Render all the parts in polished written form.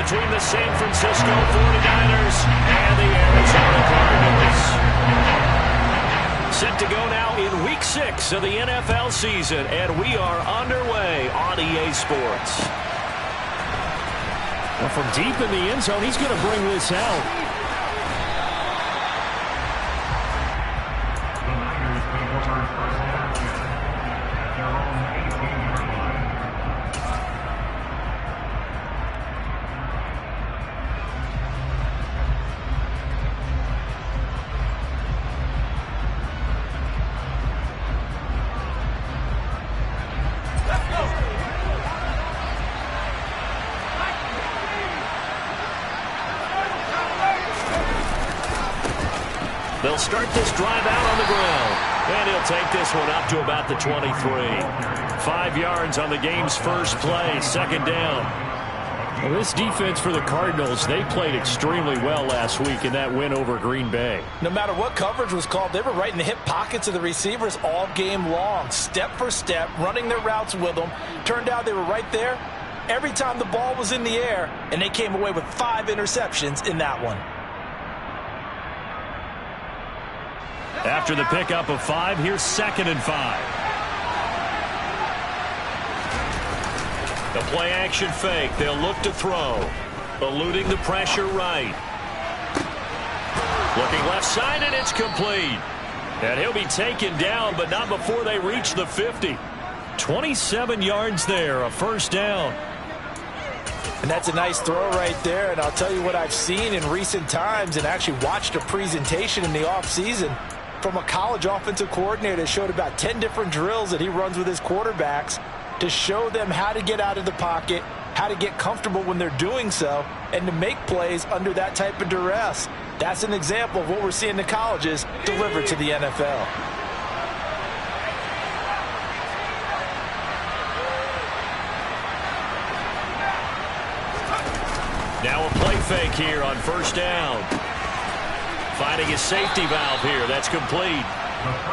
between the San Francisco 49ers and the Arizona Cardinals. Set to go now in Week 6 of the NFL season, and we are underway on EA Sports. Well, from deep in the end zone, he's going to bring this out. They'll start this drive out on the ground. And he'll take this one up to about the 23. 5 yards on the game's first play, second down. Well, this defense for the Cardinals, they played extremely well last week in that win over Green Bay. No matter what coverage was called, they were right in the hip pockets of the receivers all game long. Step for step, running their routes with them. Turned out they were right there every time the ball was in the air, and they came away with 5 interceptions in that one. After the pickup of 5, here's 2nd and 5. The play action fake. They'll look to throw. Eluding the pressure right. Looking left side, and it's complete. And he'll be taken down, but not before they reach the 50. 27 yards there, a first down. And that's a nice throw right there. And I'll tell you what I've seen in recent times and actually watched a presentation in the offseason from a college offensive coordinator that showed about 10 different drills that he runs with his quarterbacks to show them how to get out of the pocket, how to get comfortable when they're doing so, and to make plays under that type of duress. That's an example of what we're seeing in colleges delivered to the NFL. Now a play fake here on first down. Finding his safety valve here. That's complete.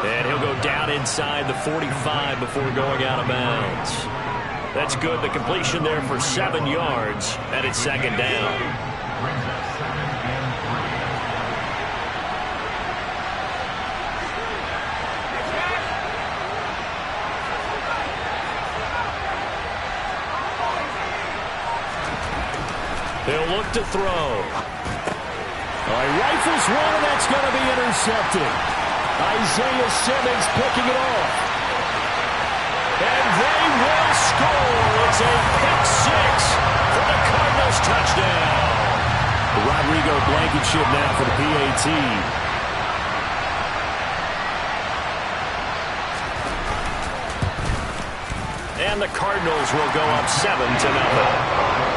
And he'll go down inside the 45 before going out of bounds. That's good. The completion there for 7 yards, and it's second down. They'll look to throw. All right, rifles one, and that's going to be intercepted. Isaiah Simmons picking it off. And they will score. It's a pick 6 for the Cardinals touchdown. Rodrigo Blankenship now for the PAT. And the Cardinals will go up 7-0.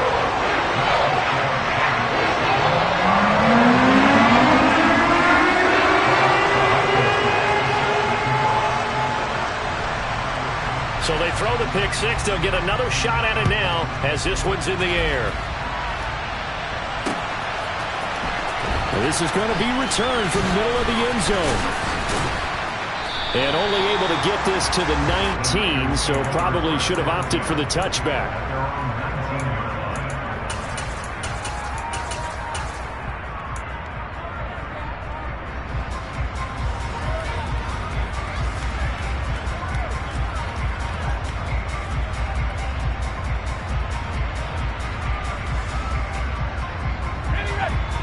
So they throw the pick 6. They'll get another shot at it now as this one's in the air. This is going to be returned from the middle of the end zone. And only able to get this to the 19, so probably should have opted for the touchback.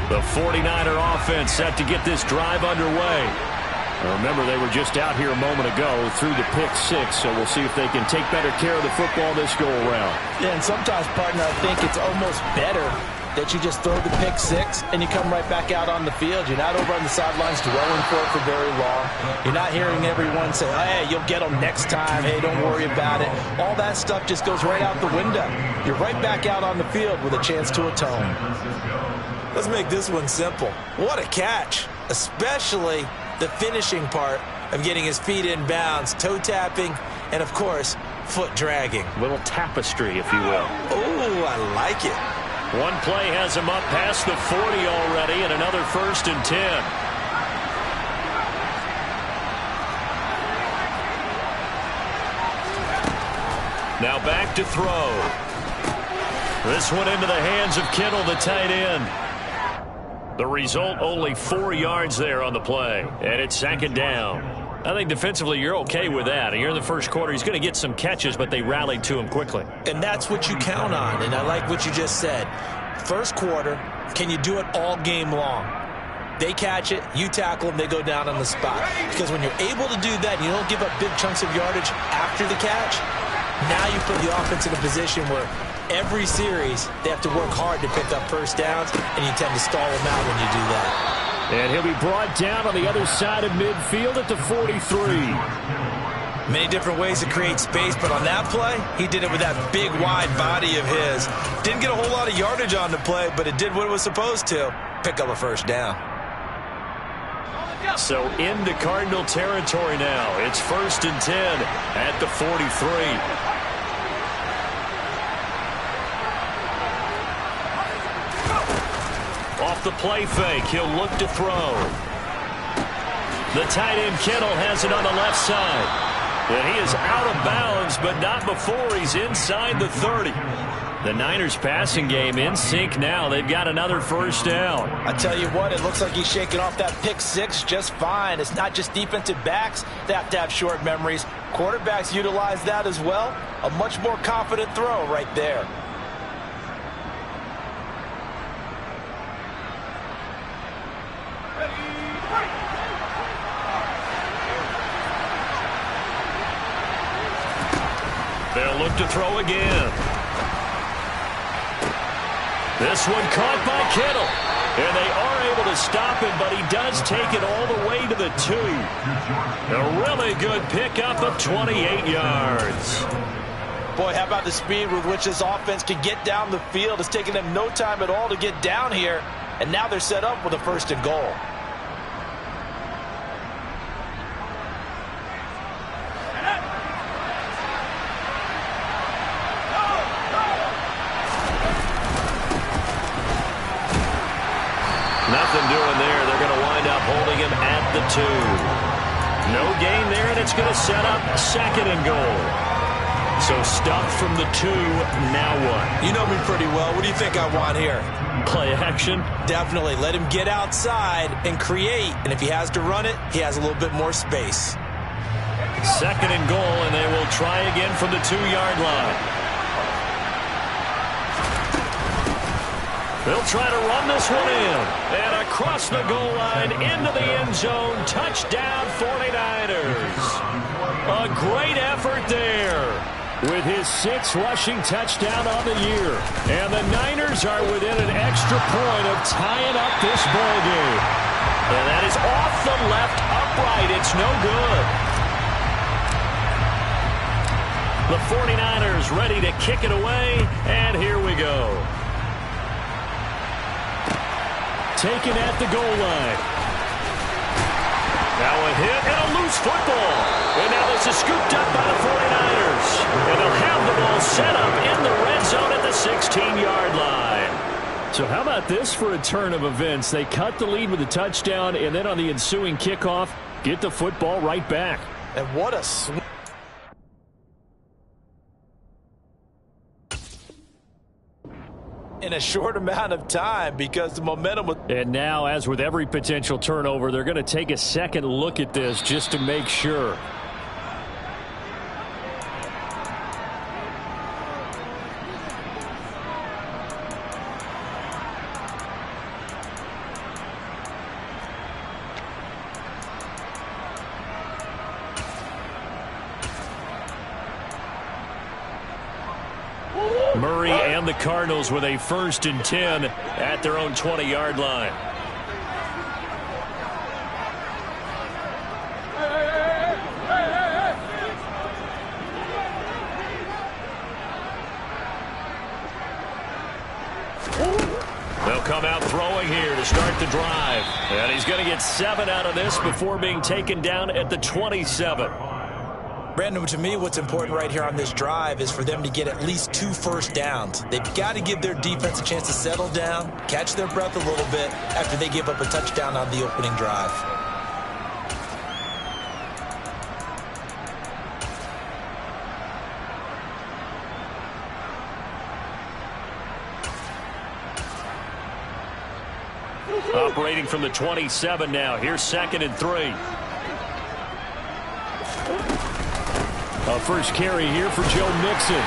The 49er offense set to get this drive underway. Remember, they were just out here a moment ago through the pick 6, so we'll see if they can take better care of the football this go-around. Yeah, and sometimes, partner, I think it's almost better that you just throw the pick 6 and you come right back out on the field. You're not over on the sidelines dwelling for it for very long. You're not hearing everyone say, hey, you'll get them next time. Hey, don't worry about it. All that stuff just goes right out the window. You're right back out on the field with a chance to atone. Let's make this one simple. What a catch, especially the finishing part of getting his feet in bounds, toe tapping, and, of course, foot dragging. Little tapestry, if you will. Oh, I like it. One play has him up past the 40 already, and another 1st and 10. Now back to throw. This one into the hands of Kittle, the tight end. The result, only 4 yards there on the play. And it's 2nd down. I think defensively you're okay with that. You're in the first quarter. He's going to get some catches, but they rallied to him quickly. And that's what you count on. And I like what you just said. First quarter, can you do it all game long? They catch it, you tackle them, they go down on the spot. Because when you're able to do that and you don't give up big chunks of yardage after the catch, now you put the offense in a position where every series they have to work hard to pick up first downs, and you tend to stall them out when you do that. And he'll be brought down on the other side of midfield at the 43. Many different ways to create space, but on that play, he did it with that big, wide body of his. Didn't get a whole lot of yardage on the play, but it did what it was supposed to, pick up a first down. So into Cardinal territory now. It's 1st and 10 at the 43. Off the play fake, he'll look to throw. The tight end Kittle has it on the left side. And he is out of bounds, but not before he's inside the 30. The Niners passing game in sync now. They've got another first down. I tell you what, it looks like he's shaking off that pick 6 just fine. It's not just defensive backs that have to have short memories. Quarterbacks utilize that as well. A much more confident throw right there. They'll look to throw again. This one caught by Kittle. And they are able to stop him, but he does take it all the way to the 2. A really good pickup of 28 yards. Boy, how about the speed with which this offense can get down the field? It's taken them no time at all to get down here. And now they're set up with a 1st and goal. Nothing doing there. They're going to wind up holding him at the 2. No gain there, and it's going to set up 2nd and goal. So stuffed from the 2, now what? You know me pretty well. What do you think I want here? Play action? Definitely. Let him get outside and create. And if he has to run it, he has a little bit more space. 2nd and goal, and they will try again from the 2-yard line. They'll try to run this one in. And across the goal line, into the end zone. Touchdown, 49ers. A great effort there with his 6th rushing touchdown on the year. And the Niners are within an extra point of tying up this ball game. And that is off the left upright. It's no good. The 49ers ready to kick it away. And here we go. Taken at the goal line. Now a hit and a loose football. And now this is scooped up by the 49ers. And they'll have the ball set up in the red zone at the 16-yard line. So how about this for a turn of events? They cut the lead with a touchdown, and then on the ensuing kickoff, get the football right back. And what a swing. In a short amount of time because the momentum was... And now, as with every potential turnover, they're going to take a second look at this just to make sure. Murray and the Cardinals with a 1st and 10 at their own 20-yard line. They'll come out throwing here to start the drive. And he's going to get 7 out of this before being taken down at the 27. Brandon, to me, what's important right here on this drive is for them to get at least 2 first downs. They've got to give their defense a chance to settle down, catch their breath a little bit after they give up a touchdown on the opening drive. Operating from the 27 now. Here's 2nd and 3. A first carry here for Joe Mixon.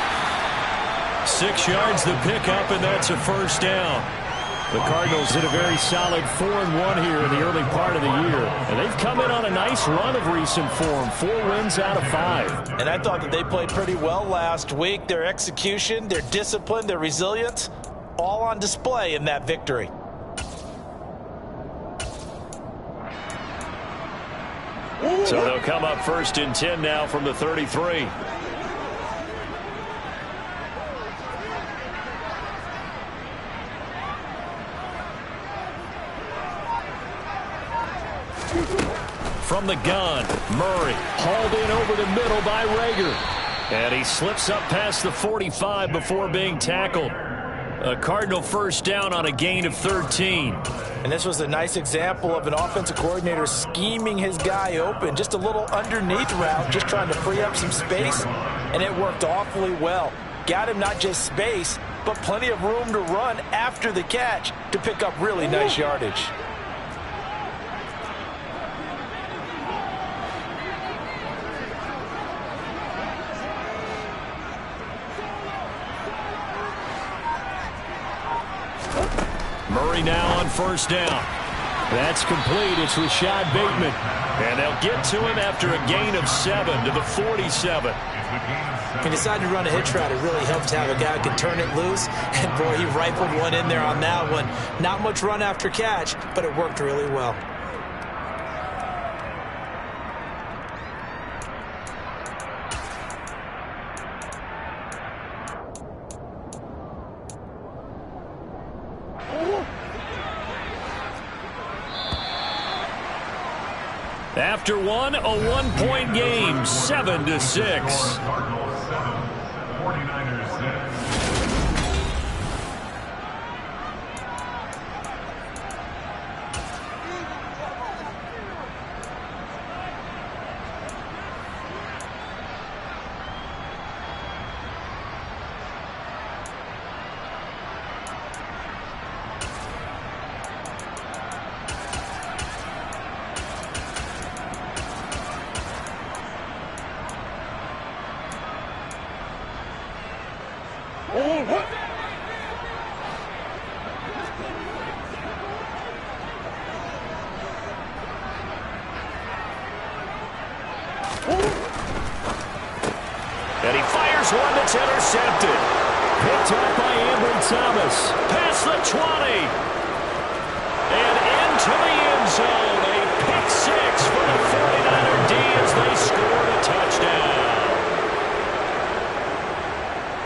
6 yards the pickup, and that's a first down. The Cardinals did a very solid 4-1 here in the early part of the year. And they've come in on a nice run of recent form. 4 wins out of 5. And I thought that they played pretty well last week. Their execution, their discipline, their resilience, all on display in that victory. So they'll come up 1st and 10 now from the 33. From the gun, Murray hauled in over the middle by Rager. And he slips up past the 45 before being tackled. A Cardinal first down on a gain of 13. And this was a nice example of an offensive coordinator scheming his guy open. Just a little underneath route, just trying to free up some space. And it worked awfully well. Got him not just space, but plenty of room to run after the catch to pick up really nice yardage. Murray now on first down. That's complete. It's Rashad Bateman. And they'll get to him after a gain of 7 to the 47. He decided to run a hitch route. It really helped to have a guy who could turn it loose. And, boy, he rifled one in there on that one. Not much run after catch, but it worked really well. After one, a 1-point game, 7-6. Cardinals 7, 49ers 6. And he fires one that's intercepted. Picked up by Ambry Thomas. Past the 20. And into the end zone. A pick 6 for the 49er D as they scored a touchdown.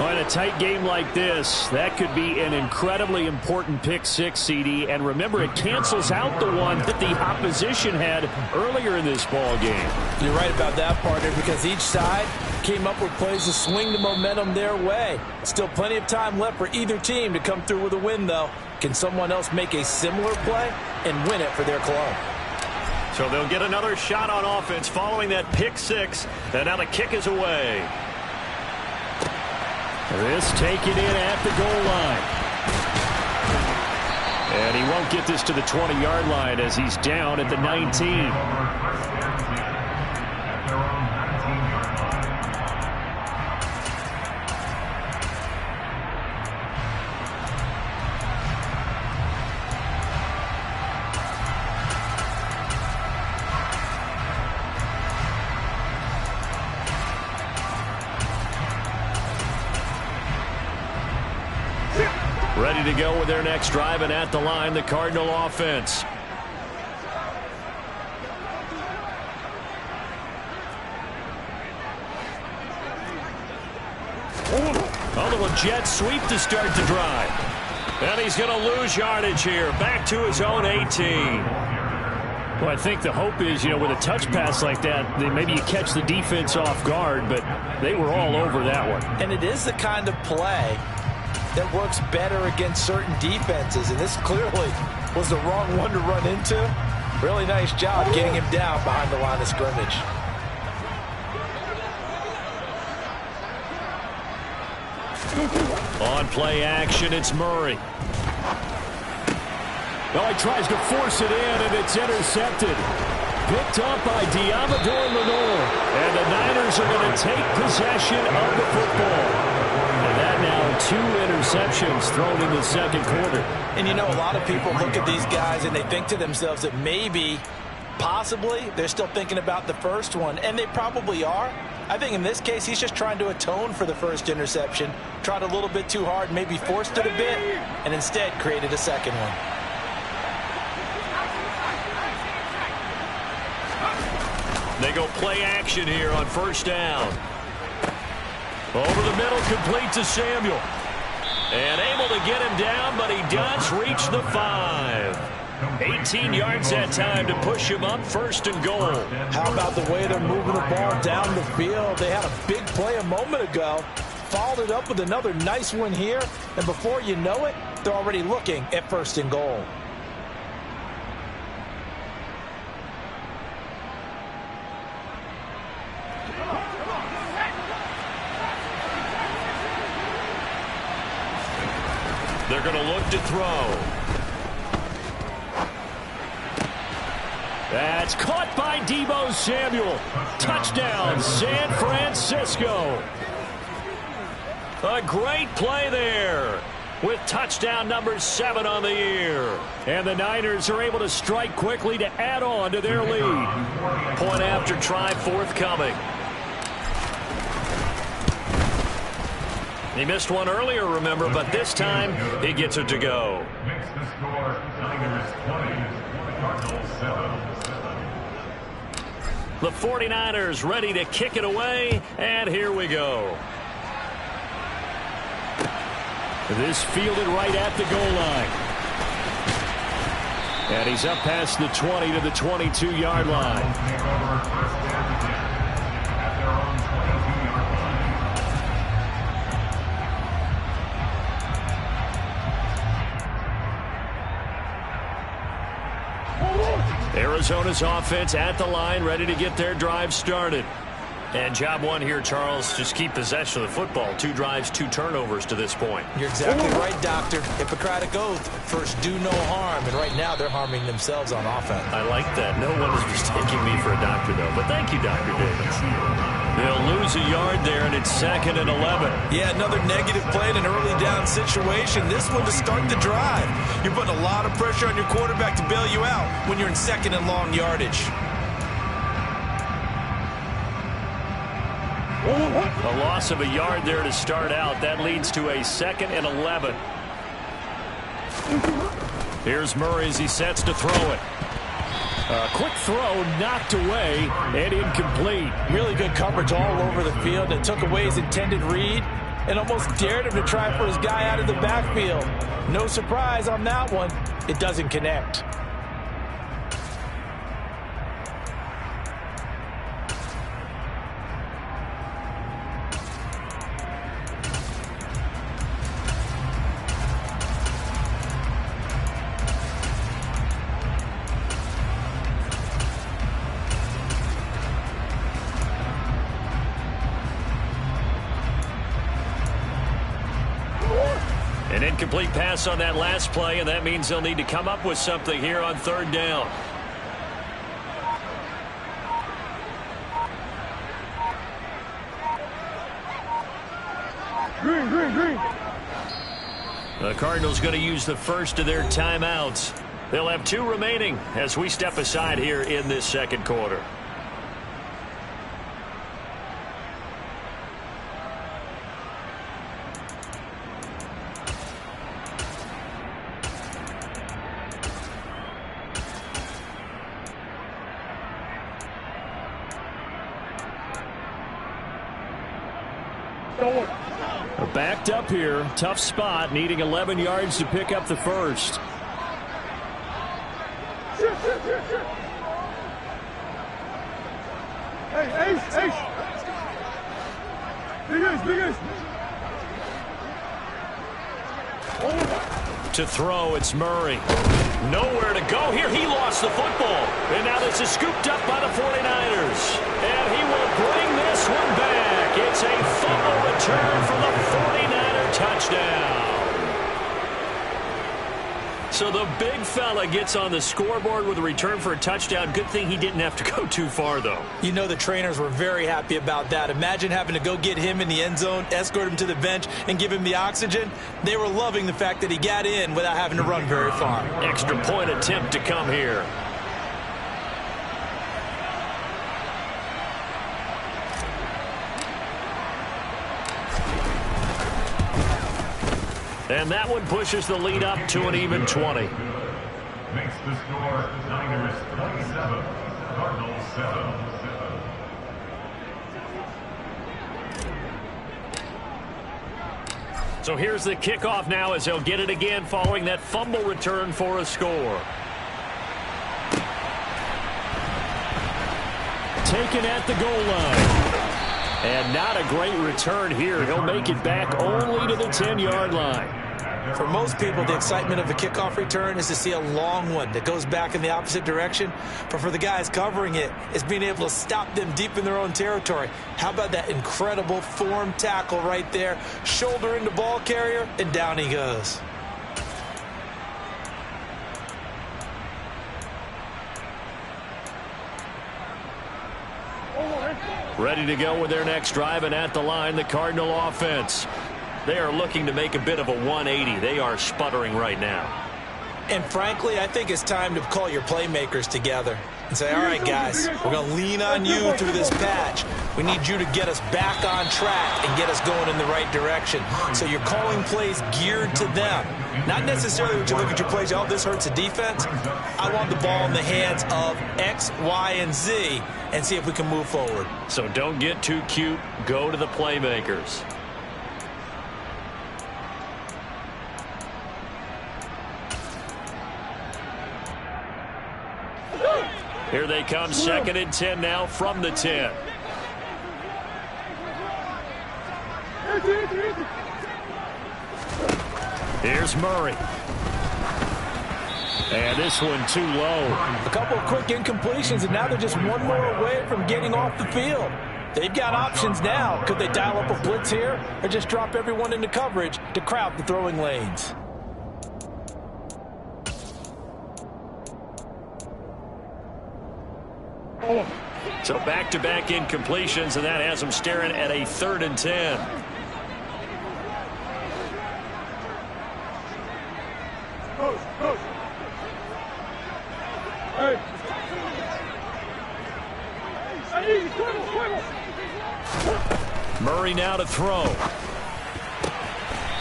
Well, in a tight game like this, that could be an incredibly important pick 6, CD. And remember, it cancels out the one that the opposition had earlier in this ball game. You're right about that, partner, because each side came up with plays to swing the momentum their way. Still plenty of time left for either team to come through with a win, though. Can someone else make a similar play and win it for their club? So they'll get another shot on offense following that pick 6. And now the kick is away. This taken in at the goal line. And he won't get this to the 20-yard line as he's down at the 19. Ready to go with their next drive, and at the line, the Cardinal offense. A little jet sweep to start the drive. And he's going to lose yardage here. Back to his own 18. Well, I think the hope is, with a touch pass like that, maybe you catch the defense off guard, but they were all over that one. And it is the kind of play that works better against certain defenses, and this clearly was the wrong one to run into. Really nice job getting him down behind the line of scrimmage. On play action, it's Murray. Oh, he tries to force it in, and it's intercepted. Picked up by Diamador Lenore. And the Niners are going to take possession of the football. And that now 2 interceptions thrown in the second quarter. And you know, a lot of people look at these guys and they think to themselves that maybe, possibly, they're still thinking about the first one. And they probably are. I think in this case, he's just trying to atone for the first interception. Tried a little bit too hard, maybe forced it a bit, and instead created a second one. They go play action here on first down. Over the middle, complete to Samuel. And able to get him down, but he does reach the 5. 18 yards that time to push him up, first and goal. How about the way they're moving the ball down the field? They had a big play a moment ago. Followed it up with another nice one here. And before you know it, they're already looking at first and goal. They're going to look to throw. That's caught by Deebo Samuel. Touchdown, San Francisco. A great play there with touchdown number 7 on the year. And the Niners are able to strike quickly to add on to their lead. Point after try forthcoming. He missed one earlier, remember, but this time he gets it to go. Makes the score Niners 20, Cardinals 7. The 49ers ready to kick it away, and here we go. This fielded right at the goal line. And he's up past the 20 to the 22-yard line. Take over first down again at their own 22-yard line. Arizona's offense at the line, ready to get their drive started. And job one here, Charles, just keep possession of the football. 2 drives, 2 turnovers to this point. You're exactly right, Doctor. Hippocratic oath, first do no harm. And right now they're harming themselves on offense. I like that. No one is mistaking me for a doctor, though. But thank you, Dr. Davis. They'll lose a yard there, and it's 2nd and 11. Yeah, another negative play in an early down situation. This one to start the drive. You're putting a lot of pressure on your quarterback to bail you out when you're in 2nd and long yardage. A loss of a yard there to start out. That leads to a 2nd and 11. Here's Murray as he sets to throw it. A quick throw knocked away and incomplete. Really good coverage all over the field. It took away his intended read and almost dared him to try for his guy out of the backfield. No surprise on that one. It doesn't connect. An incomplete pass on that last play, and that means they'll need to come up with something here on 3rd down. Green. The Cardinals going to use the first of their timeouts. They'll have 2 remaining as we step aside here in this second quarter. Backed up here. Tough spot. Needing 11 yards to pick up the first. Hey. Big ace. To throw, it's Murray. Nowhere to go here. He lost the football. And now this is scooped up by the 49ers. And he will bring this one back. It's a fumble return for the 49er touchdown. So the big fella gets on the scoreboard with a return for a touchdown. Good thing he didn't have to go too far, though. You know the trainers were very happy about that. Imagine having to go get him in the end zone, escort him to the bench, and give him the oxygen. They were loving the fact that he got in without having to run very far. Extra point attempt to come here. And that one pushes the lead up to an even 20. Makes the score Niners 27, Cardinals 7. So here's the kickoff now as he'll get it again following that fumble return for a score. Taken at the goal line. And not a great return here. He'll make it back only to the 10-yard line. For most people, the excitement of a kickoff return is to see a long one that goes back in the opposite direction. But for the guys covering it, it's being able to stop them deep in their own territory. How about that incredible form tackle right there? Shoulder into ball carrier, and down he goes. Ready to go with their next drive, and at the line, the Cardinal offense. They are looking to make a bit of a 180. They are sputtering right now. And frankly, I think it's time to call your playmakers together and say, all right, guys, we're going to lean on you through this patch. We need you to get us back on track and get us going in the right direction. So you're calling plays geared to them. Not necessarily when you look at your plays, oh, this hurts the defense. I want the ball in the hands of X, Y, and Z and see if we can move forward. So don't get too cute. Go to the playmakers. Here they come, 2nd and 10 now from the 10. Here's Murray. And this one too low. A couple of quick incompletions, and now they're just one more away from getting off the field. They've got options now. Could they dial up a blitz here or just drop everyone into coverage to crowd the throwing lanes? So back-to-back incompletions, and that has them staring at a 3rd and 10. Murray now to throw.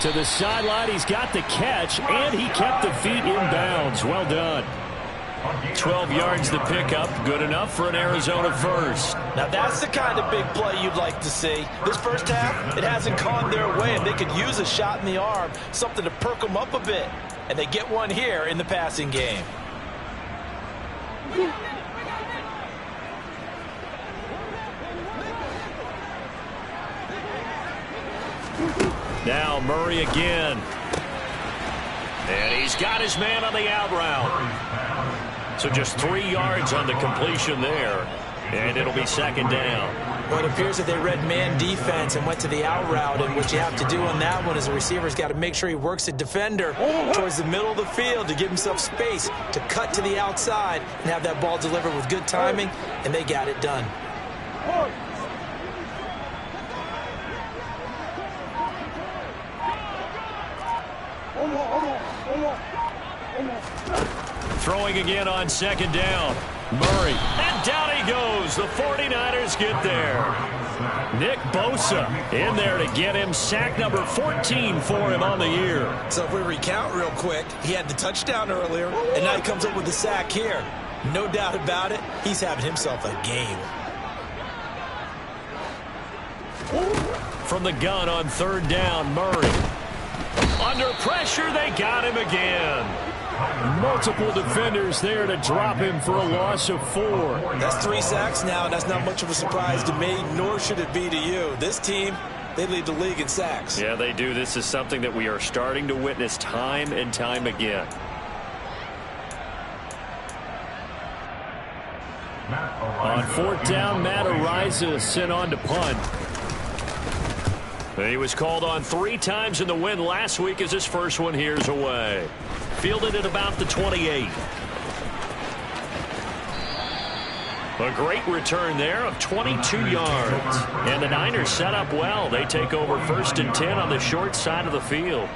To the sideline, he's got the catch, and he kept the feet in bounds. Well done. 12 yards to pick up. Good enough for an Arizona first. Now that's the kind of big play you'd like to see. This first half, it hasn't gone their way, and they could use a shot in the arm, something to perk them up a bit. And they get one here in the passing game. Now Murray again. And he's got his man on the out route. So just 3 yards on the completion there. And it'll be 2nd down. Well, it appears that they read man defense and went to the out route. And what you have to do on that one is the receiver's got to make sure he works the defender towards the middle of the field to give himself space to cut to the outside and have that ball delivered with good timing. And they got it done. Throwing again on 2nd down. Murray. And down he goes. The 49ers get there. Nick Bosa in there to get him. Sack number 14 for him on the year. So if we recount real quick, he had the touchdown earlier, and now he comes up with the sack here. No doubt about it, he's having himself a game. From the gun on 3rd down, Murray. Under pressure, they got him again. Multiple defenders there to drop him for a loss of 4. That's 3 sacks now, and that's not much of a surprise to me, nor should it be to you. This team, they lead the league in sacks. Yeah, they do. This is something that we are starting to witness time and time again. On 4th down, Matt Ariza sent on to punt. He was called on 3 times in the win last week as his first one here's away. Fielded at about the 28. A great return there of 22 yards. And the Niners set up well. They take over 1st and 10 on the short side of the field.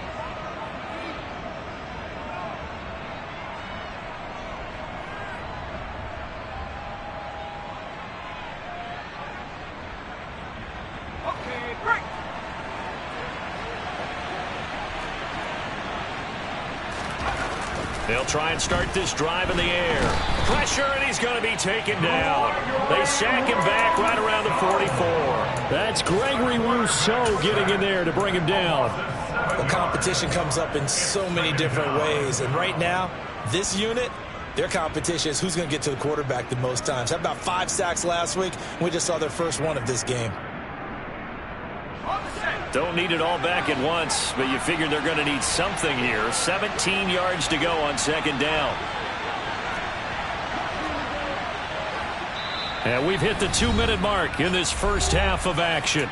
They'll try and start this drive in the air. Pressure, and he's going to be taken down. They sack him back right around the 44. That's Gregory Rousseau getting in there to bring him down. The competition comes up in so many different ways. And right now, this unit, their competition is who's going to get to the quarterback the most times. Had about 5 sacks last week. We just saw their first one of this game. Don't need it all back at once, but you figure they're going to need something here. 17 yards to go on 2nd down. And we've hit the 2-minute mark in this first half of action.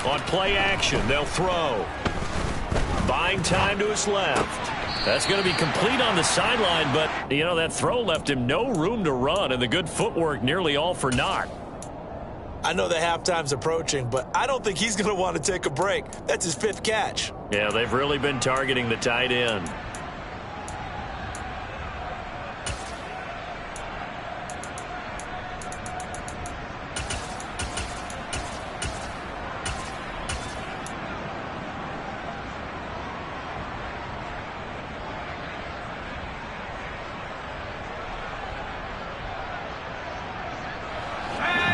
On play action, they'll throw. Buying time to his left. That's going to be complete on the sideline, but, you know, that throw left him no room to run, and the good footwork nearly all for naught. I know that halftime's approaching, but I don't think he's going to want to take a break. That's his 5th catch. Yeah, they've really been targeting the tight end.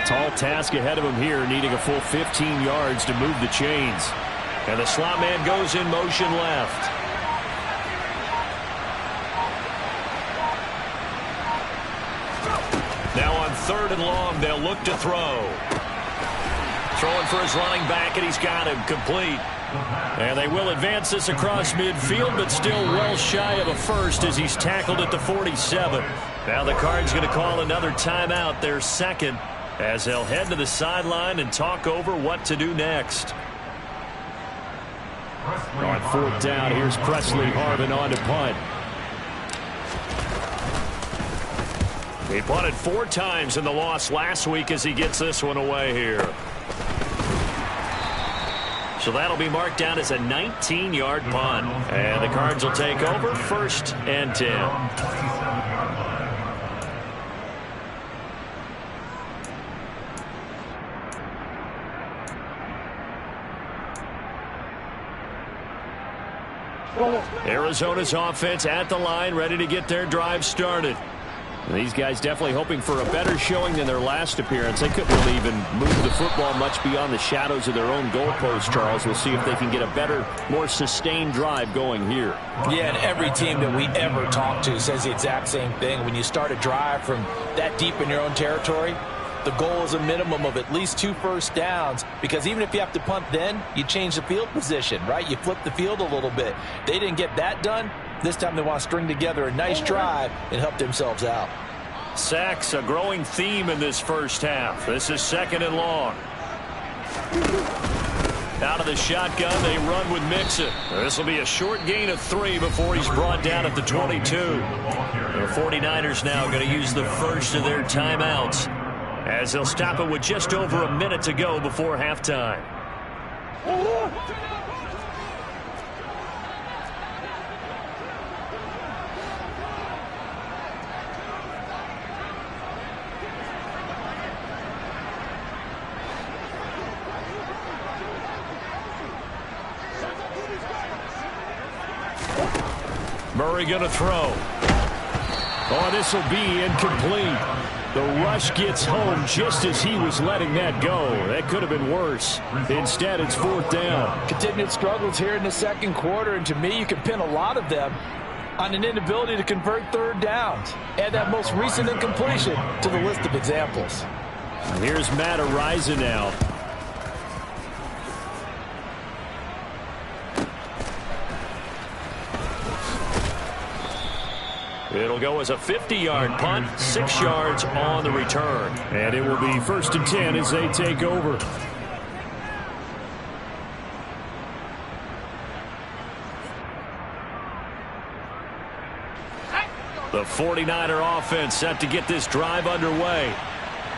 Tall task ahead of him here, needing a full 15 yards to move the chains. And the slot man goes in motion left. Now on 3rd and long, they'll look to throw. Throwing for his running back, and he's got him complete. And they will advance this across midfield, but still well shy of a first as he's tackled at the 47. Now the Cards going to call another timeout, their 2nd, as they'll head to the sideline and talk over what to do next. On 4th down, here's Presley Harvin on to punt. He punted 4 times in the loss last week as he gets this one away here. So that'll be marked down as a 19-yard punt. And the Cards will take over 1st and 10. Arizona's offense at the line, ready to get their drive started. These guys definitely hoping for a better showing than their last appearance. They couldn't really even move the football much beyond the shadows of their own goalpost, Charles. We'll see if they can get a better, more sustained drive going here. Yeah, and every team that we ever talk to says the exact same thing. When you start a drive from that deep in your own territory, the goal is a minimum of at least 2 first downs, because even if you have to punt then, you change the field position, right? You flip the field a little bit. They didn't get that done. This time they want to string together a nice drive and help themselves out. Sacks, a growing theme in this first half. This is 2nd and long. Out of the shotgun, they run with Mixon. This will be a short gain of 3 before he's brought down at the 22. The 49ers now going to use the first of their timeouts, as they'll stop it with just over a minute to go before halftime. Murray going to throw. Oh, this will be incomplete. The rush gets home just as he was letting that go. That could have been worse. Instead, it's 4th down. Continued struggles here in the 2nd quarter, and to me, you can pin a lot of them on an inability to convert third downs. Add that most recent incompletion to the list of examples. Here's Matt Araiza now. It'll go as a 50-yard punt, 6 yards on the return. And it will be 1st and 10 as they take over. The 49er offense set to get this drive underway.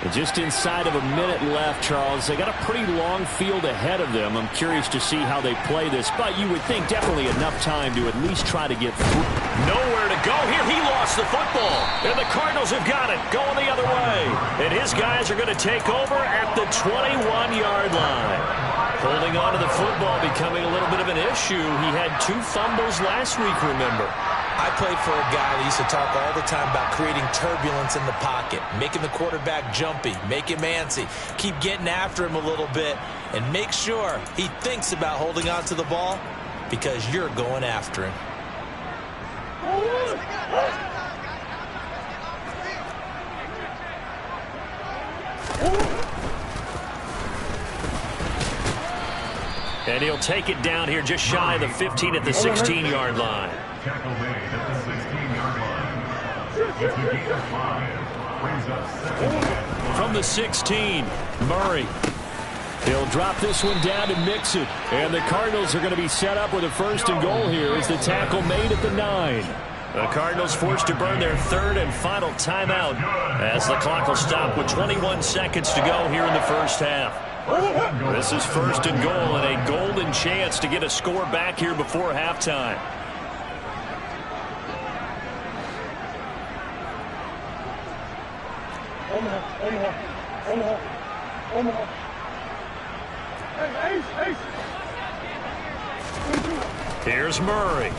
And just inside of a minute left, Charles. They got a pretty long field ahead of them. I'm curious to see how they play this, but you would think definitely enough time to at least try to get through. Nowhere to go here. He lost the football, and the Cardinals have got it going the other way. And his guys are going to take over at the 21-yard line. Holding on to the football becoming a little bit of an issue. He had 2 fumbles last week, remember. I played for a guy that used to talk all the time about creating turbulence in the pocket, making the quarterback jumpy, make him antsy, keep getting after him a little bit, and make sure he thinks about holding on to the ball because you're going after him. And he'll take it down here just shy of the 15 at the 16-yard line. Tackle made at the 16-yard line. It's a gain of 5. Brings up 7. From the 16, Murray. He'll drop this one down and mix it. And the Cardinals are going to be set up with a 1st and goal here as the tackle made at the 9. The Cardinals forced to burn their 3rd and final timeout as the clock will stop with 21 seconds to go here in the first half. This is 1st and goal and a golden chance to get a score back here before halftime. Here's Murray.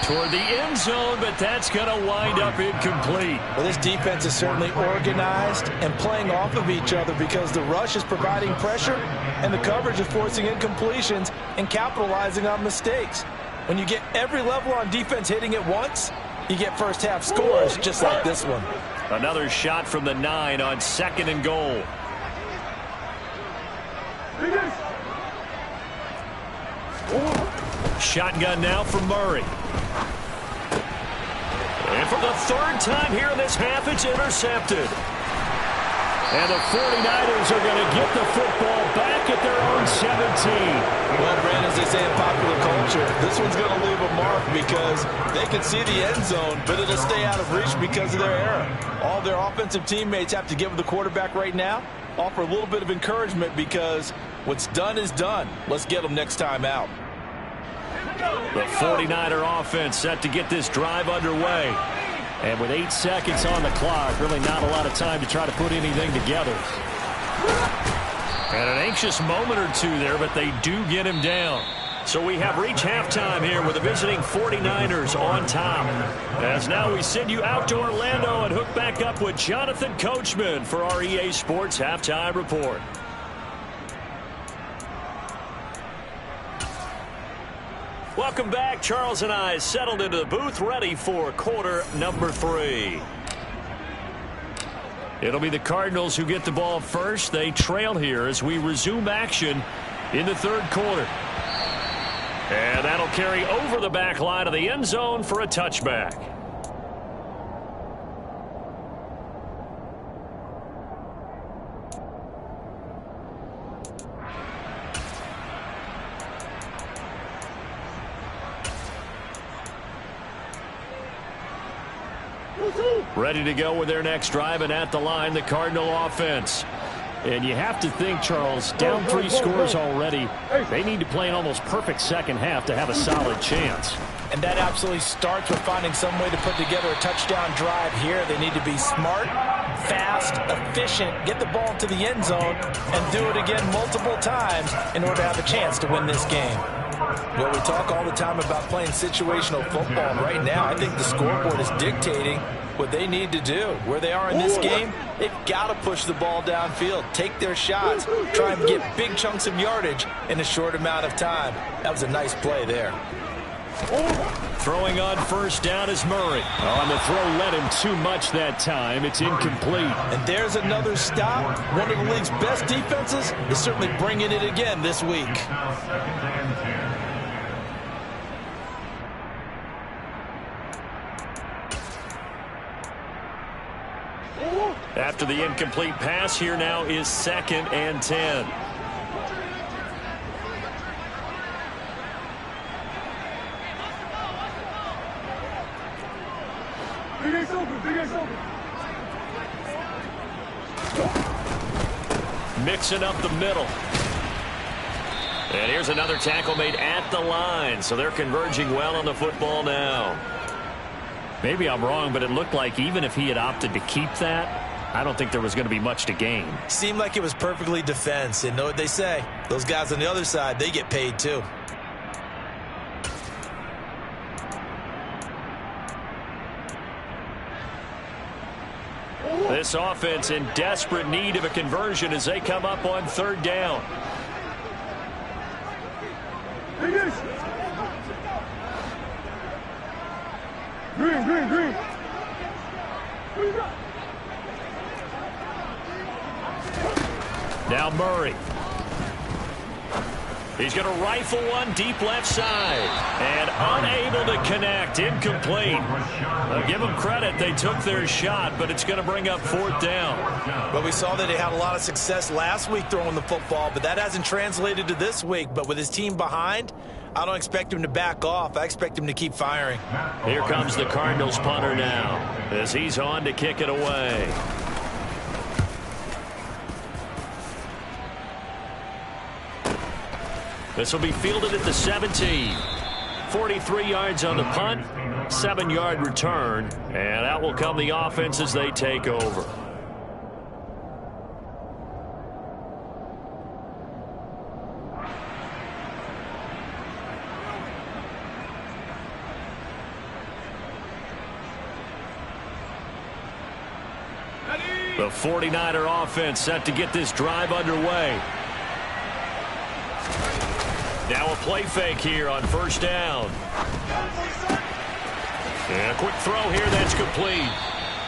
Toward the end zone, but that's going to wind up incomplete. Well, this defense is certainly organized and playing off of each other because the rush is providing pressure and the coverage is forcing incompletions and capitalizing on mistakes. When you get every level on defense hitting at once, you get first half scores just like this one. Another shot from the 9 on 2nd and goal. Shotgun now from Murray. And for the 3rd time here in this half, it's intercepted. And the 49ers are going to get the football back at their own 17. Well, Brandon, as they say in popular culture, this one's going to leave a mark because they can see the end zone, but it'll stay out of reach because of their error. All their offensive teammates have to give the quarterback right now, offer a little bit of encouragement because what's done is done. Let's get them next time out. The 49er offense set to get this drive underway. And with 8 seconds on the clock, really not a lot of time to try to put anything together. And an anxious moment or two there, but they do get him down. So we have reached halftime here with the visiting 49ers on top. As now we send you out to Orlando and hook back up with Jonathan Coachman for our EA Sports Halftime Report. Welcome back. Charles and I settled into the booth, ready for quarter number 3. It'll be the Cardinals who get the ball first. They trail here as we resume action in the 3rd quarter. And that'll carry over the back line of the end zone for a touchback. Ready to go with their next drive, and at the line, the Cardinal offense. And you have to think, Charles, down 3 scores already. They need to play an almost perfect second half to have a solid chance. And that absolutely starts with finding some way to put together a touchdown drive here. They need to be smart, fast, efficient, get the ball to the end zone, and do it again multiple times in order to have a chance to win this game. Well, we talk all the time about playing situational football, and right now I think the scoreboard is dictating what they need to do. Where they are in this game, they've got to push the ball downfield, take their shots, try and get big chunks of yardage in a short amount of time. That was a nice play there. Throwing on first down is Murray. Oh, and the throw led him too much that time. It's incomplete. And there's another stop. One of the league's best defenses is certainly bringing it again this week. Now 2nd and 10. After the incomplete pass, here now is 2nd and 10. Big Ace open, Big Ace open. Mixing up the middle. And here's another tackle made at the line, so they're converging well on the football now. Maybe I'm wrong, but it looked like even if he had opted to keep that, I don't think there was going to be much to gain. Seemed like it was perfectly defense. And know what they say? Those guys on the other side, they get paid too. This offense in desperate need of a conversion as they come up on 3rd down. Big Ace. Green, green, green. Now Murray. He's going to rifle one deep left side. And unable to connect. Incomplete. I'll give them credit. They took their shot, but it's going to bring up 4th down. Well, we saw that he had a lot of success last week throwing the football, but that hasn't translated to this week. But with his team behind, I don't expect him to back off. I expect him to keep firing. Here comes the Cardinals punter now as he's on to kick it away. This will be fielded at the 17. 43 yards on the punt, 7-yard return, and out will come the offense as they take over. The 49er offense set to get this drive underway. Now a play fake here on 1st down. And a quick throw here that's complete.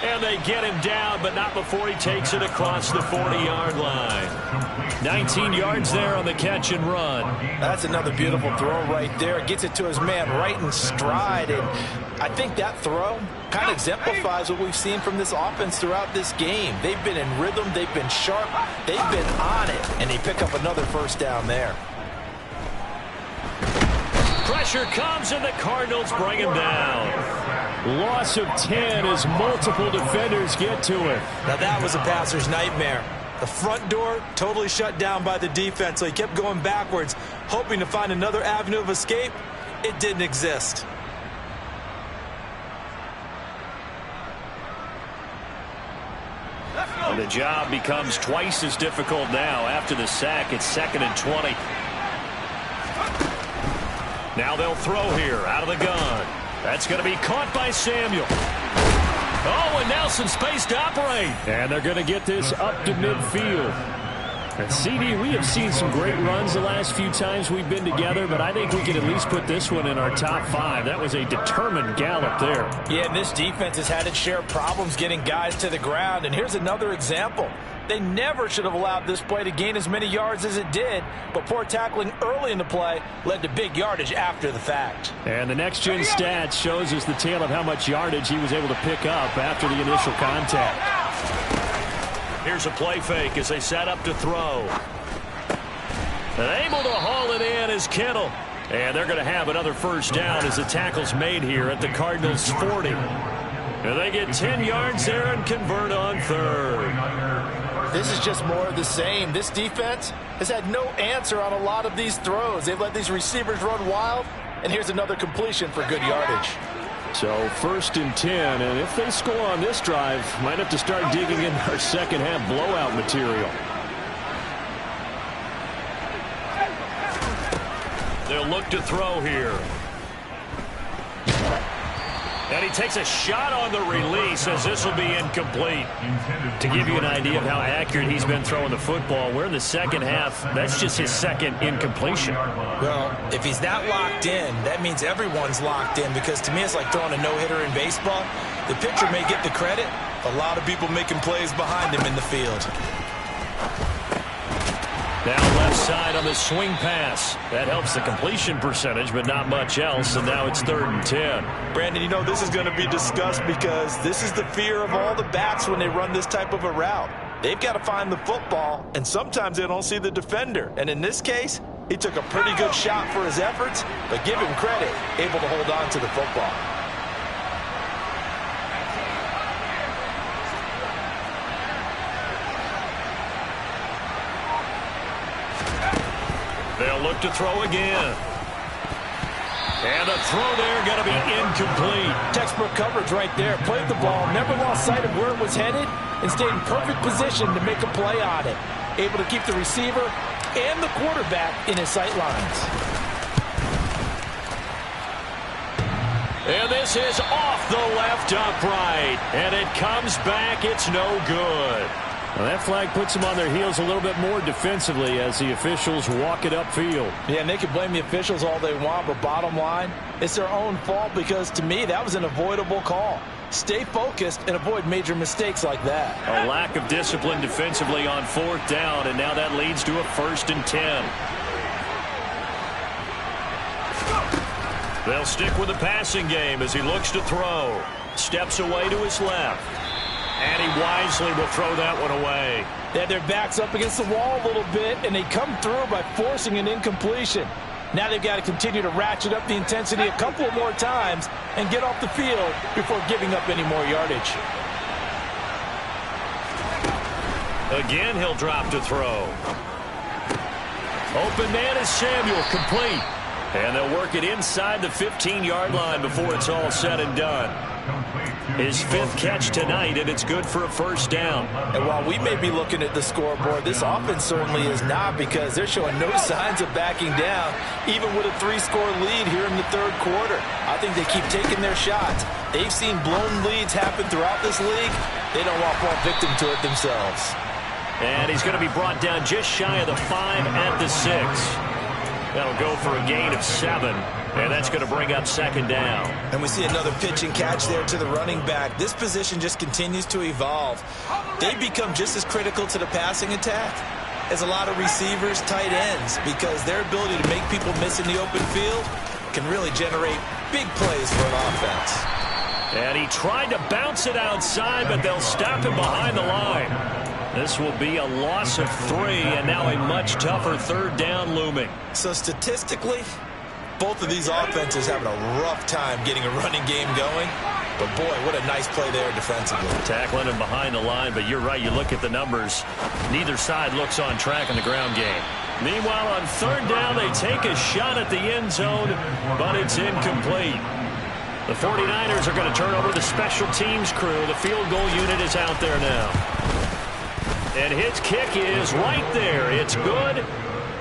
And they get him down, but not before he takes it across the 40-yard line. 19 yards there on the catch and run. That's another beautiful throw right there. Gets it to his man right in stride. And I think that throw kind of exemplifies what we've seen from this offense throughout this game. They've been in rhythm. They've been sharp. They've been on it. And they pick up another 1st down there. Pressure comes, and the Cardinals bring him down. Loss of 10 as multiple defenders get to it. Now that was a passer's nightmare. The front door totally shut down by the defense, so he kept going backwards, hoping to find another avenue of escape. It didn't exist. And the job becomes twice as difficult now after the sack. It's 2nd and 20. Now they'll throw here out of the gun. That's going to be caught by Samuel. Oh, and now some space to operate. And they're going to get this up to midfield. And CD, we have seen some great runs the last few times we've been together, but I think we can at least put this one in our top 5. That was a determined gallop there. Yeah, and this defense has had its share of problems getting guys to the ground. And here's another example. They never should have allowed this play to gain as many yards as it did, but poor tackling early in the play led to big yardage after the fact. And the next-gen stats shows us the tale of how much yardage he was able to pick up after the initial contact. Here's a play fake as they set up to throw. And able to haul it in is Kittle. And they're going to have another 1st down as the tackle's made here at the Cardinals' 40. And they get 10 yards there and convert on 3rd. This is just more of the same. This defense has had no answer on a lot of these throws. They've let these receivers run wild, And here's another completion for good yardage. So 1st and 10, and if they score on this drive, might have to start digging in our second half blowout material. They'll look to throw here. And he takes a shot on the release as this will be incomplete. To give you an idea of how accurate he's been throwing the football, we're in the second half. That's just his second incompletion. Well, if he's not locked in, that means everyone's locked in, because to me it's like throwing a no-hitter in baseball. The pitcher may get the credit. A lot of people making plays behind him in the field. Down left side on the swing pass. That helps the completion percentage, but not much else, and now it's 3rd and 10. Brandon, you know this is going to be discussed because this is the fear of all the backs when they run this type of a route. They've got to find the football, and sometimes they don't see the defender. And in this case, he took a pretty good shot for his efforts, but give him credit, able to hold on to the football. They'll look to throw again. And the throw there going to be incomplete. Textbook coverage right there. Played the ball, never lost sight of where it was headed, and stayed in perfect position to make a play on it. Able to keep the receiver and the quarterback in his sight lines. And this is off the left upright. And it comes back. It's no good. Well, that flag puts them on their heels a little bit more defensively as the officials walk it upfield. Yeah, and they can blame the officials all they want, but bottom line, it's their own fault, because to me that was an avoidable call. Stay focused and avoid major mistakes like that. A lack of discipline defensively on 4th down, and now that leads to a 1st and 10. They'll stick with the passing game as he looks to throw. Steps away to his left. And he wisely will throw that one away. They had their backs up against the wall a little bit, and they come through by forcing an incompletion. Now they've got to continue to ratchet up the intensity a couple more times and get off the field before giving up any more yardage. Again, he'll drop to throw. Open man is Samuel, complete. And they'll work it inside the 15-yard line before it's all said and done. His 5th catch tonight, and it's good for a 1st down. And while we may be looking at the scoreboard, this offense certainly is not, because they're showing no signs of backing down, even with a 3-score lead here in the 3rd quarter. I think they keep taking their shots. They've seen blown leads happen throughout this league. They don't want to fall victim to it themselves. And he's going to be brought down just shy of the 5 at the 6. That'll go for a gain of 7. And that's going to bring up 2nd down. And we see another pitch and catch there to the running back. This position just continues to evolve. They become just as critical to the passing attack as a lot of receivers, tight ends, because their ability to make people miss in the open field can really generate big plays for an offense. And he tried to bounce it outside, but they'll stop him behind the line. This will be a loss of 3, and now a much tougher 3rd down looming. So statistically, both of these offenses having a rough time getting a running game going. But, boy, what a nice play there defensively. Tackling him behind the line, but you're right. You look at the numbers. Neither side looks on track in the ground game. Meanwhile, on 3rd down, they take a shot at the end zone, but it's incomplete. The 49ers are going to turn over the special teams crew. The field goal unit is out there now. And his kick is right there. It's good.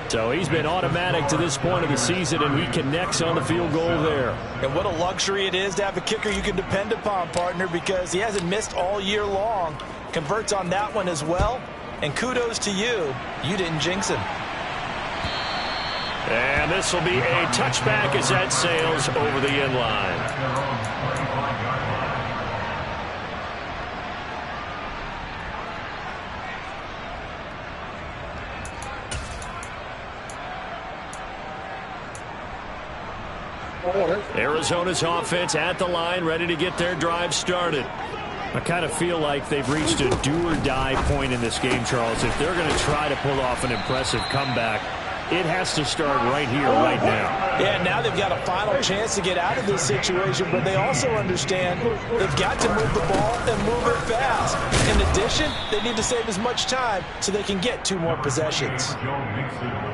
So he's been automatic to this point of the season, and he connects on the field goal there. And what a luxury it is to have a kicker you can depend upon, partner, because he hasn't missed all year long. Converts on that one as well. And kudos to you. You didn't jinx him. And this will be a touchback as that sails over the end line. Arizona's offense at the line, ready to get their drive started. I kind of feel like they've reached a do-or-die point in this game, Charles. If they're going to try to pull off an impressive comeback, it has to start right here, right now. Yeah, now they've got a final chance to get out of this situation, but they also understand they've got to move the ball and move it fast. In addition, they need to save as much time so they can get 2 more possessions.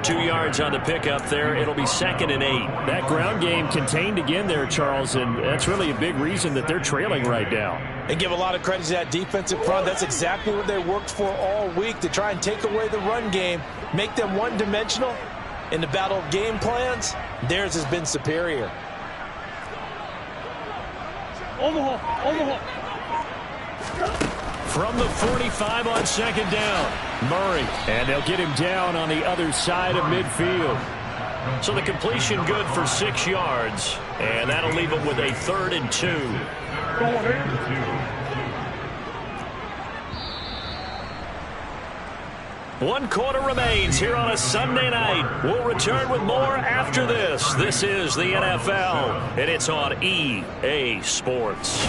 2 yards on the pickup there. It'll be 2nd and 8. That ground game contained again there, Charles, and that's really a big reason that they're trailing right now. And give a lot of credit to that defensive front. That's exactly what they worked for all week, to try and take away the run game, make them one-dimensional. In the battle of game plans, theirs has been superior. Overhaul. From the 45 on 2nd down, Murray. And they'll get him down on the other side of midfield. So the completion good for 6 yards. And that'll leave them with a 3rd and 2. Go on, man. 1 quarter remains here on a Sunday night. We'll return with more after this. This is the NFL, and it's on EA Sports.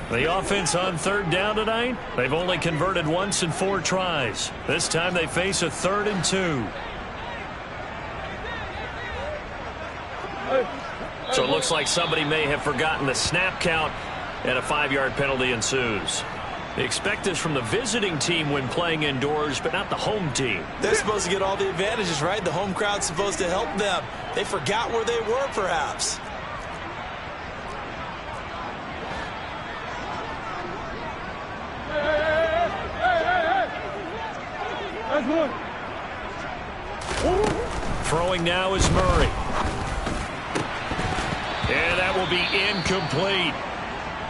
The offense on 3rd down tonight, they've only converted once in 4 tries. This time they face a 3rd and 2. So it looks like somebody may have forgotten the snap count, and a 5-yard penalty ensues. They expect this from the visiting team when playing indoors, but not the home team. They're supposed to get all the advantages, right? The home crowd's supposed to help them. They forgot where they were, perhaps. That's good. Throwing now is Murray. And that will be incomplete.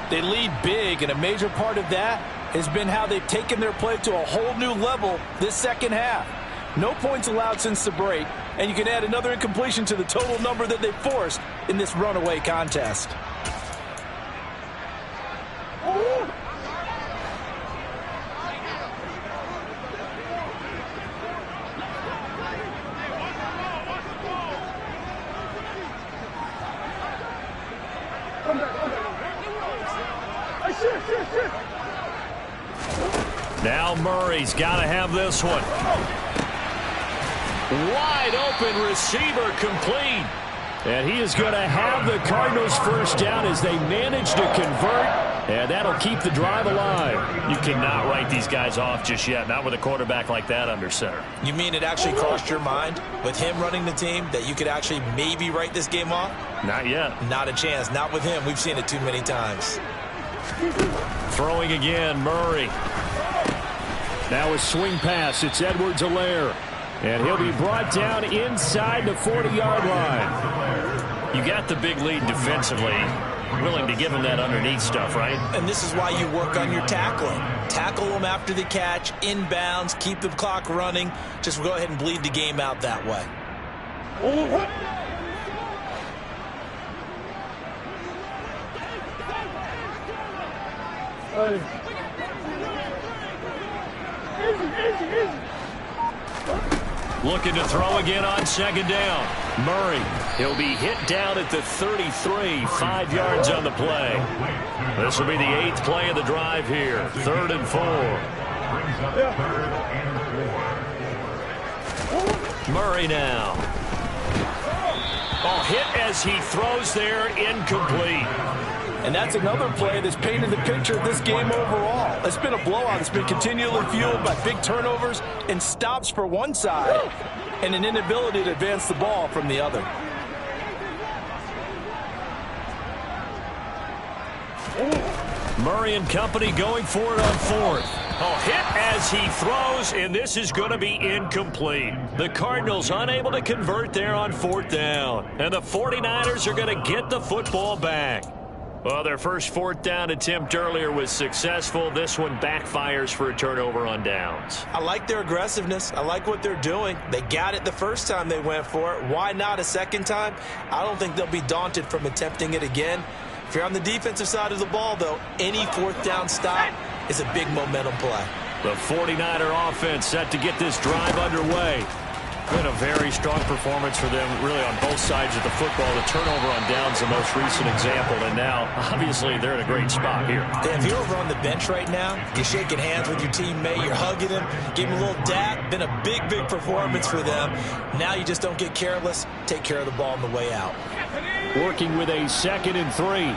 They lead big, and a major part of that has been how they've taken their play to a whole new level this second half. No points allowed since the break, and you can add another incompletion to the total number that they forced in this runaway contest. Now Murray's got to have this one. Wide open receiver, complete. And he is going to have the Cardinals first down as they manage to convert. And that'll keep the drive alive. You cannot write these guys off just yet, not with a quarterback like that under center. You mean it actually crossed your mind with him running the team that you could actually maybe write this game off? Not yet. Not a chance. Not with him. We've seen it too many times. Throwing again, Murray. Now a swing pass. It's Edwards-Helaire. And he'll be brought down inside the 40-yard line. You got the big lead defensively. Willing to give him that underneath stuff, right? And this is why you work on your tackling. Tackle them after the catch, inbounds, keep the clock running. Just go ahead and bleed the game out that way. Easy. Looking to throw again on 2nd down. Murray, he'll be hit down at the 33, 5 yards on the play. This will be the 8th play of the drive here. 3rd and 4. Murray now. Oh, hit as he throws there, incomplete. And that's another play that's painted the picture of this game overall. It's been a blowout. It's been continually fueled by big turnovers and stops for one side and an inability to advance the ball from the other. Murray and company going for it on 4th. Oh, hit as he throws, and this is going to be incomplete. The Cardinals unable to convert there on 4th down. And the 49ers are going to get the football back. Well, their first 4th down attempt earlier was successful. This one backfires for a turnover on downs. I like their aggressiveness. I like what they're doing. They got it the first time they went for it. Why not a second time? I don't think they'll be daunted from attempting it again. If you're on the defensive side of the ball, though, any 4th down stop is a big momentum play. The 49er offense set to get this drive underway. Been a very strong performance for them, really, on both sides of the football. The turnover on downs, the most recent example, and now, obviously, they're in a great spot here. Yeah, if you're over on the bench right now, you're shaking hands with your teammate, you're hugging him, give him a little dap. Been a big, big performance for them. Now you just don't get careless. Take care of the ball on the way out. Working with a 2nd and 3.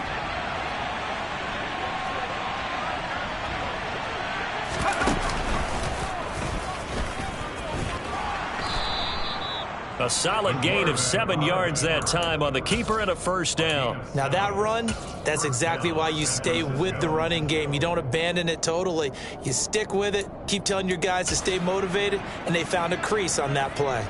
A solid gain of 7 yards that time on the keeper and a first down. Now that run, that's exactly why you stay with the running game. You don't abandon it totally. You stick with it, keep telling your guys to stay motivated, and they found a crease on that play.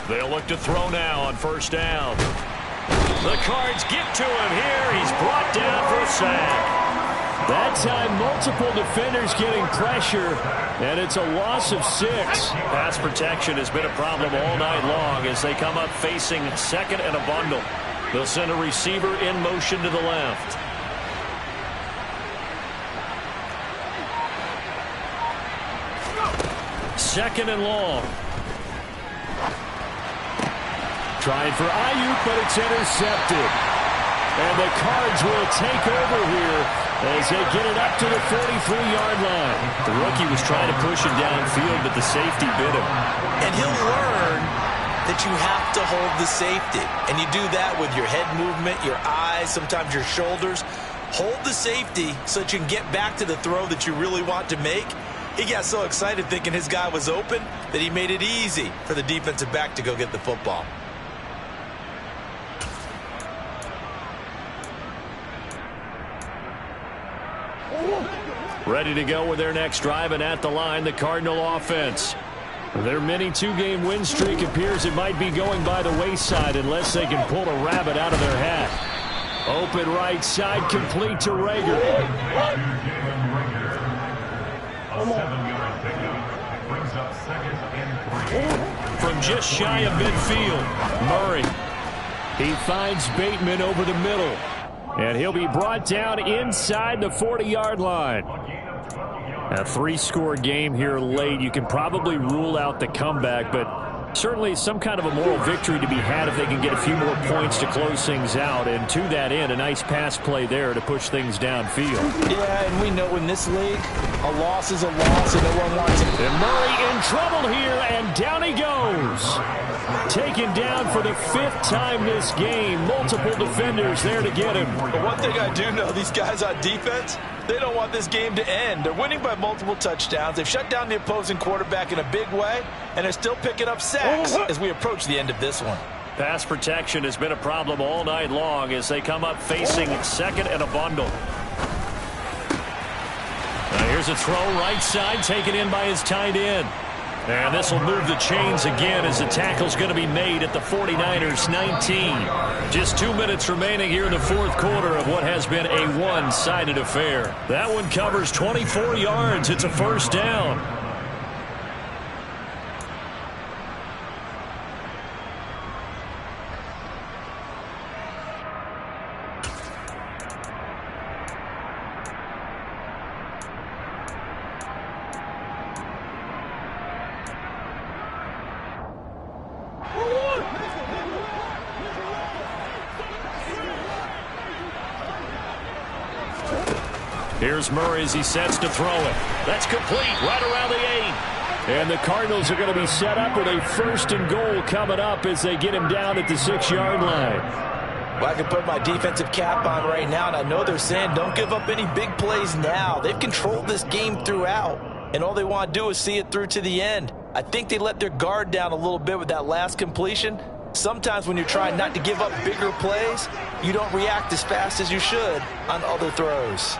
They'll look to throw now on first down. The Cards get to him here. He's brought down for a sack. That time, multiple defenders getting pressure, and it's a loss of 6. Pass protection has been a problem all night long as they come up facing 2nd and a bundle. They'll send a receiver in motion to the left. Second and long. Trying for Ayuk, but it's intercepted. And the Cards will take over here as they get it up to the 43-yard line. The rookie was trying to push it downfield, but the safety bit him. And he'll learn that you have to hold the safety. And you do that with your head movement, your eyes, sometimes your shoulders. Hold the safety so that you can get back to the throw that you really want to make. He got so excited thinking his guy was open that he made it easy for the defensive back to go get the football. Ready to go with their next drive, and at the line, the Cardinal offense. Their mini 2-game win streak appears it might be going by the wayside unless they can pull a rabbit out of their hat. Open right side, complete to Rager. A 7-yard pickup brings up 2nd and 3. From just shy of midfield, Murray. He finds Bateman over the middle. And he'll be brought down inside the 40-yard line. A 3-score game here late. You can probably rule out the comeback, but certainly some kind of a moral victory to be had if they can get a few more points to close things out. And to that end, a nice pass play there to push things downfield. Yeah, and we know in this league, a loss is a loss and no one wants it. And Murray in trouble here, and down he goes. Taken down for the 5th time this game. Multiple defenders there to get him. But one thing I do know, these guys on defense, they don't want this game to end. They're winning by multiple touchdowns. They've shut down the opposing quarterback in a big way, and they're still picking up sacks as we approach the end of this one. Pass protection has been a problem all night long as they come up facing 2nd and a bundle. Now here's a throw right side, taken in by his tight end. And this will move the chains again as the tackle's going to be made at the 49ers 19. Just 2 minutes remaining here in the 4th quarter of what has been a one-sided affair. That one covers 24 yards. It's a first down. Here's Murray as he sets to throw it. That's complete right around the 8. And the Cardinals are going to be set up with a 1st and goal coming up as they get him down at the 6-yard line. Well, I can put my defensive cap on right now, and I know they're saying don't give up any big plays now. They've controlled this game throughout, and all they want to do is see it through to the end. I think they let their guard down a little bit with that last completion. Sometimes when you're trying not to give up bigger plays, you don't react as fast as you should on other throws.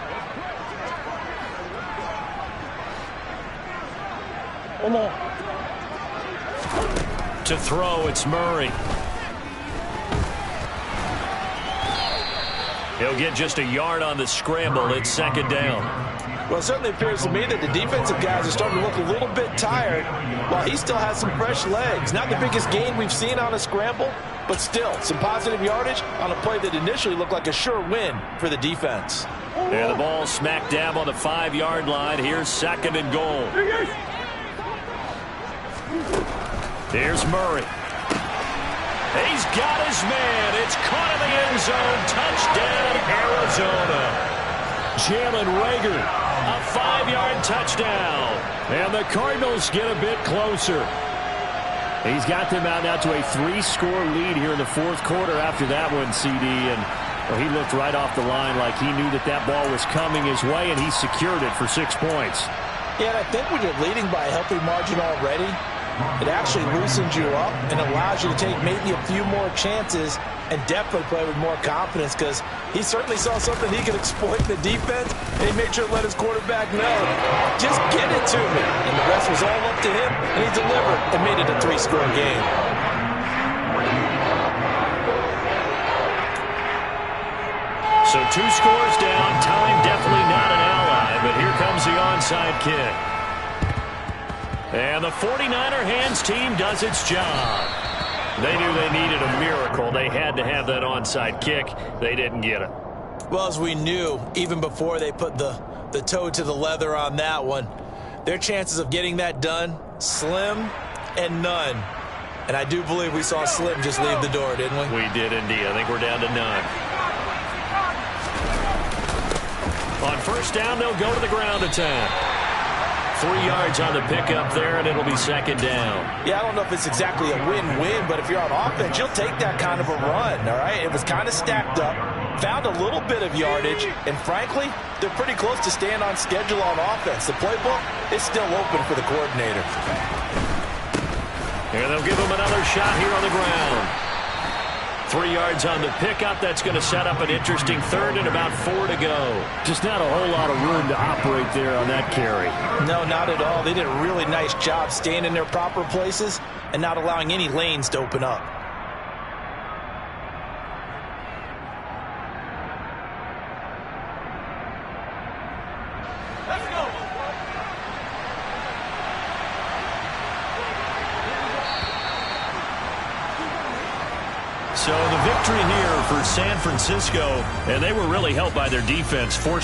To throw, it's Murray. He'll get just a yard on the scramble. It's 2nd down. Well, it certainly appears to me that the defensive guys are starting to look a little bit tired while he still has some fresh legs. Not the biggest gain we've seen on a scramble, but still some positive yardage on a play that initially looked like a sure win for the defense. And the ball smack dab on the 5-yard line. Here's 2nd and goal. Here's Murray. He's got his man. It's caught in the end zone. Touchdown, Arizona. Jalen Reagor, a 5-yard touchdown. And the Cardinals get a bit closer. He's got them out now to a 3-score lead here in the 4th quarter after that one, CD. And well, he looked right off the line like he knew that ball was coming his way, and he secured it for 6 points. Yeah, and I think when you're leading by a healthy margin already, it actually loosens you up and allows you to take maybe a few more chances and definitely play with more confidence, because he certainly saw something he could exploit in the defense, and he made sure to let his quarterback know, just get it to me. And the rest was all up to him, and he delivered and made it a 3-score game. So 2 scores down. Time definitely not an ally, but here comes the onside kick. And the 49er hands team does its job. They knew they needed a miracle. They had to have that onside kick. They didn't get it. Well, as we knew, even before they put the toe to the leather on that one, their chances of getting that done, slim and none. And I do believe we saw Slim just leave the door, didn't we? We did indeed. I think we're down to none. On 1st down, they'll go to the ground attack. 3 yards on the pickup there, and it'll be 2nd down. Yeah, I don't know if it's exactly a win-win, but if you're on offense, you'll take that kind of a run, all right? It was kind of stacked up, found a little bit of yardage, and frankly, they're pretty close to staying on schedule on offense. The playbook is still open for the coordinator. And they'll give him another shot here on the ground. 3 yards on the pickup. That's going to set up an interesting 3rd and about 4 to go. Just not a whole lot of room to operate there on that carry. No, not at all. They did a really nice job staying in their proper places and not allowing any lanes to open up. Let's go. So the victory here for San Francisco, and they were really helped by their defense, forcing